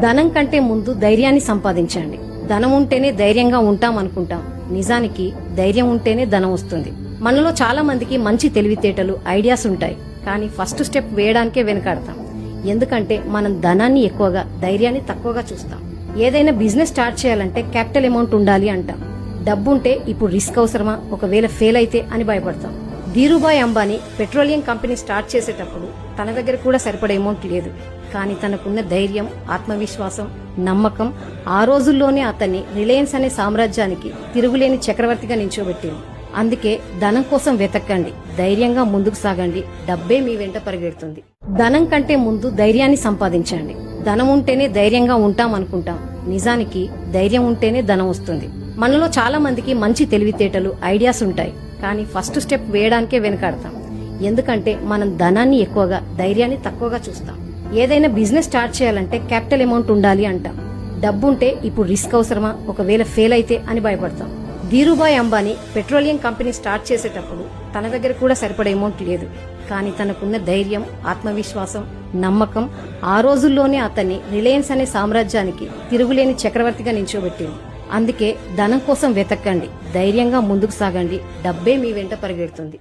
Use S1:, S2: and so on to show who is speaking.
S1: ధనం కంటే ముందు ధైర్యాన్ని సంపాదించండి. ధనం ఉంటేనే ధైర్యంగా ఉంటాం అనుకుంటాం. నిజానికి ధైర్యం ఉంటేనే ధనం వస్తుంది. మనలో చాలా మందికి మంచి తెలివితేటలు, ఐడియాస్ ఉంటాయి. కానీ ఫస్ట్ స్టెప్ వేయడానికే వెనకాడతాం. ఎందుకంటే మనం ధనాన్ని ఎక్కువగా, ధైర్యాన్ని తక్కువగా చూస్తాం. ఏదైనా బిజినెస్ స్టార్ట్ చేయాలంటే క్యాపిటల్ అమౌంట్ ఉండాలి అంటాం. డబ్బుంటే ఇప్పుడు రిస్క్ అవసరమా, ఒకవేళ ఫెయిల్ అయితే అని భయపడతాం. Dhirubhai Ambani petroleum company start చేసేటప్పుడు తన దగ్గర కూడా సరిపడే అమౌంట్ లేదు. కానీ తనకున్న ధైర్యం, ఆత్మవిశ్వాసం, నమ్మకం ఆ రోజుల్లోనే అతన్ని రిలయన్స్ అనే సామ్రాజ్యానికి తిరుగులేని చక్రవర్తిగా నిల్చోబెట్టింది. అందుకే ధనం కోసం వెతక్కండి, ధైర్యంగా ముందుకు సాగండి, డబ్బే మీ వెంట పరిగెడుతుంది. ధనం కంటే ముందు ధైర్యాన్ని సంపాదించండి. ధనం ఉంటేనే ధైర్యంగా ఉంటాం అనుకుంటాం. నిజానికి ధైర్యం ఉంటేనే ధనం వస్తుంది. మనలో చాలా మందికి మంచి తెలివితేటలు, ఐడియాస్ ఉంటాయి. కానీ ఫస్ట్ స్టెప్ వేయడానికే వెనకాడతాం. ఎందుకంటే మనం ధనాన్ని ఎక్కువగా, ధైర్యాన్ని తక్కువగా చూస్తాం. ఏదైనా బిజినెస్ స్టార్ట్ చేయాలంటే క్యాపిటల్ అమౌంట్ ఉండాలి అంటాం. డబ్బుంటే ఇప్పుడు రిస్క్ అవసరమా, ఒకవేళ ఫెయిల్ అయితే అని భయపడతాం. Dhirubhai Ambani petroleum company start చేసేటప్పుడు తన దగ్గర కూడా సరిపడే అమౌంట్ లేదు. కానీ తనకున్న ధైర్యం, ఆత్మవిశ్వాసం, నమ్మకం ఆ రోజుల్లోనే అతన్ని రిలయన్స్ అనే సామ్రాజ్యానికి తిరుగులేని చక్రవర్తిగా నిల్చోబెట్టింది. అందుకే ధనం కోసం వెతక్కండి, ధైర్యంగా ముందుకు సాగండి, డబ్బే మీ వెంట పరిగెడుతుంది.